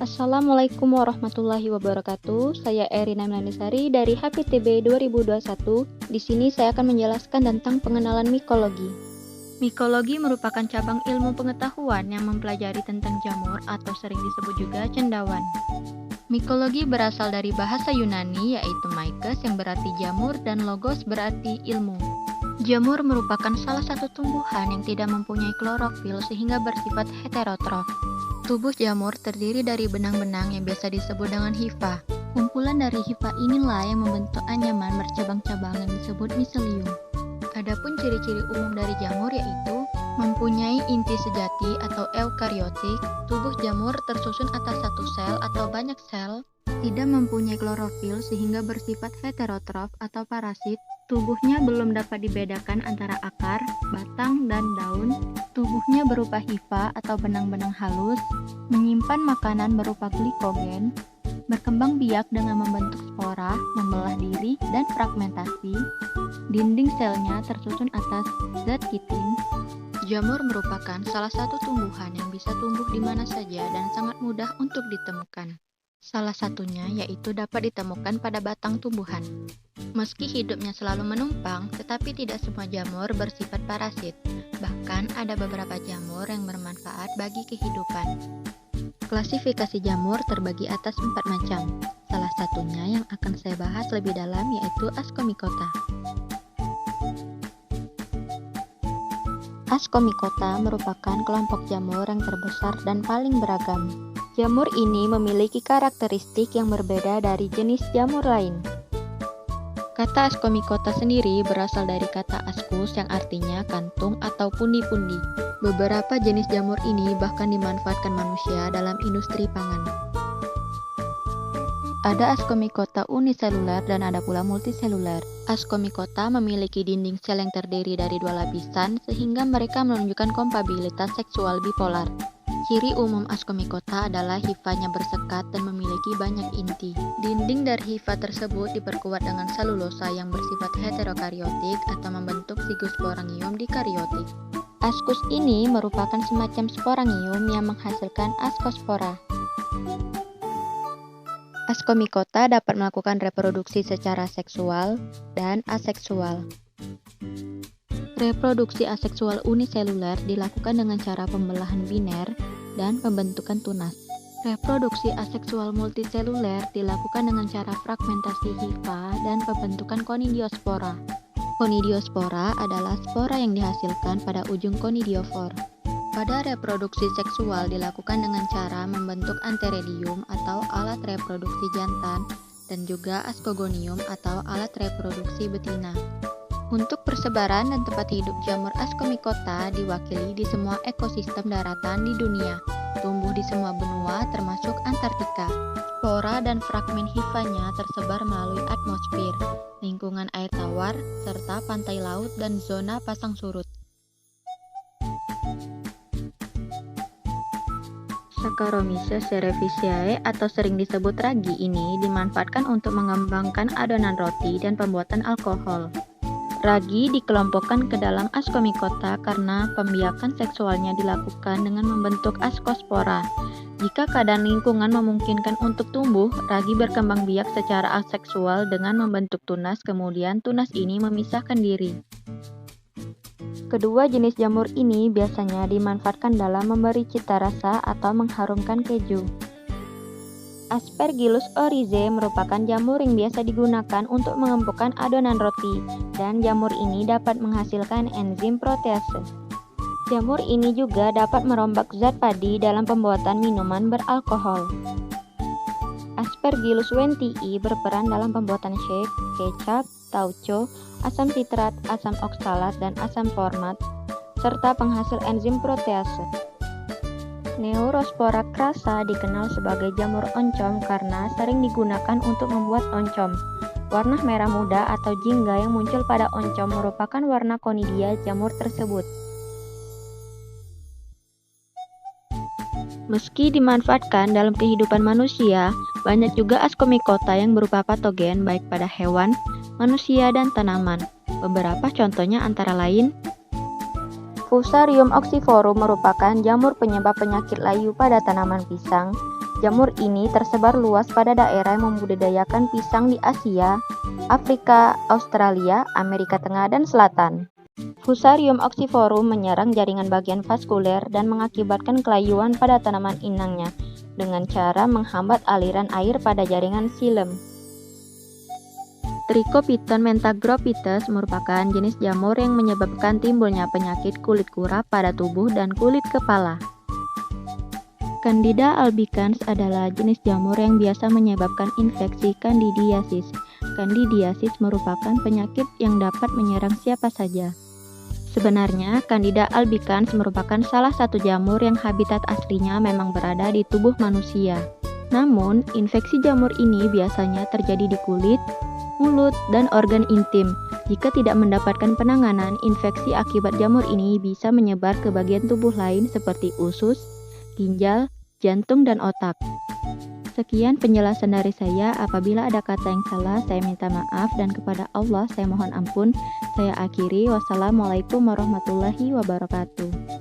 Assalamualaikum warahmatullahi wabarakatuh. Saya Erina Melanisari dari HPTB 2021. Di sini saya akan menjelaskan tentang pengenalan mikologi. Mikologi merupakan cabang ilmu pengetahuan yang mempelajari tentang jamur atau sering disebut juga cendawan. Mikologi berasal dari bahasa Yunani yaitu mykos yang berarti jamur dan logos berarti ilmu. Jamur merupakan salah satu tumbuhan yang tidak mempunyai klorofil sehingga bersifat heterotrof. Tubuh jamur terdiri dari benang-benang yang biasa disebut dengan hifa. Kumpulan dari hifa inilah yang membentuk anyaman bercabang-cabang yang disebut miselium. Adapun ciri-ciri umum dari jamur yaitu mempunyai inti sejati atau eukariotik. Tubuh jamur tersusun atas satu sel atau banyak sel, tidak mempunyai klorofil sehingga bersifat heterotrof atau parasit. Tubuhnya belum dapat dibedakan antara akar, batang, dan daun. Tubuhnya berupa hifa atau benang-benang halus, menyimpan makanan berupa glikogen, berkembang biak dengan membentuk spora, membelah diri, dan fragmentasi. Dinding selnya tersusun atas zat kitin. Jamur merupakan salah satu tumbuhan yang bisa tumbuh di mana saja dan sangat mudah untuk ditemukan. Salah satunya yaitu dapat ditemukan pada batang tumbuhan. Meski hidupnya selalu menumpang, tetapi tidak semua jamur bersifat parasit. Bahkan ada beberapa jamur yang bermanfaat bagi kehidupan. Klasifikasi jamur terbagi atas 4 macam. Salah satunya yang akan saya bahas lebih dalam yaitu Ascomycota. Ascomycota merupakan kelompok jamur yang terbesar dan paling beragam. Jamur ini memiliki karakteristik yang berbeda dari jenis jamur lain. Kata Ascomycota sendiri berasal dari kata ascus yang artinya kantung atau pundi-pundi. Beberapa jenis jamur ini bahkan dimanfaatkan manusia dalam industri pangan. Ada Ascomycota uniseluler dan ada pula multiseluler. Ascomycota memiliki dinding sel yang terdiri dari 2 lapisan sehingga mereka menunjukkan kompatibilitas seksual bipolar. Ciri umum Ascomycota adalah hifanya bersekat dan memiliki banyak inti. Dinding dari hifa tersebut diperkuat dengan selulosa yang bersifat heterokariotik atau membentuk zigosporangium di kariotik. Ascus ini merupakan semacam sporangium yang menghasilkan ascospora. Ascomycota dapat melakukan reproduksi secara seksual dan aseksual. Reproduksi aseksual uniseluler dilakukan dengan cara pembelahan biner dan pembentukan tunas. Reproduksi aseksual multiseluler dilakukan dengan cara fragmentasi hifa dan pembentukan konidiospora. Konidiospora adalah spora yang dihasilkan pada ujung konidiofor. Pada reproduksi seksual dilakukan dengan cara membentuk anteredium atau alat reproduksi jantan dan juga ascogonium atau alat reproduksi betina. Untuk persebaran dan tempat hidup jamur Ascomycota diwakili di semua ekosistem daratan di dunia, tumbuh di semua benua termasuk Antartika. Spora dan fragmen hifanya tersebar melalui atmosfer, lingkungan air tawar, serta pantai laut dan zona pasang surut. Saccharomyces cerevisiae atau sering disebut ragi ini dimanfaatkan untuk mengembangkan adonan roti dan pembuatan alkohol. Ragi dikelompokkan ke dalam Ascomycota karena pembiakan seksualnya dilakukan dengan membentuk ascospora. Jika keadaan lingkungan memungkinkan untuk tumbuh, ragi berkembang biak secara aseksual dengan membentuk tunas, kemudian tunas ini memisahkan diri. Kedua jenis jamur ini biasanya dimanfaatkan dalam memberi cita rasa atau mengharumkan keju. Aspergillus oryzae merupakan jamur yang biasa digunakan untuk mengempukkan adonan roti, dan jamur ini dapat menghasilkan enzim protease. Jamur ini juga dapat merombak zat padi dalam pembuatan minuman beralkohol. Aspergillus wentii berperan dalam pembuatan shake, kecap, tauco, asam sitrat, asam oksalat, dan asam format, serta penghasil enzim protease. Neurospora crassa dikenal sebagai jamur oncom karena sering digunakan untuk membuat oncom. Warna merah muda atau jingga yang muncul pada oncom merupakan warna konidia jamur tersebut. Meski dimanfaatkan dalam kehidupan manusia, banyak juga Ascomycota yang berupa patogen baik pada hewan, manusia, dan tanaman. Beberapa contohnya antara lain Fusarium oxyforum merupakan jamur penyebab penyakit layu pada tanaman pisang. Jamur ini tersebar luas pada daerah yang membudidayakan pisang di Asia, Afrika, Australia, Amerika Tengah, dan Selatan. Fusarium oxyforum menyerang jaringan bagian vaskuler dan mengakibatkan kelayuan pada tanaman inangnya dengan cara menghambat aliran air pada jaringan xilem. Trichopiton mentagrophytes merupakan jenis jamur yang menyebabkan timbulnya penyakit kulit kurap pada tubuh dan kulit kepala. Candida albicans adalah jenis jamur yang biasa menyebabkan infeksi candidiasis. Candidiasis merupakan penyakit yang dapat menyerang siapa saja. Sebenarnya, Candida albicans merupakan salah satu jamur yang habitat aslinya memang berada di tubuh manusia. Namun, infeksi jamur ini biasanya terjadi di kulit, mulut, dan organ intim. Jika tidak mendapatkan penanganan, infeksi akibat jamur ini bisa menyebar ke bagian tubuh lain seperti usus, ginjal, jantung, dan otak. Sekian penjelasan dari saya. Apabila ada kata yang salah, saya minta maaf, dan kepada Allah saya mohon ampun. Saya akhiri. Wassalamualaikum warahmatullahi wabarakatuh.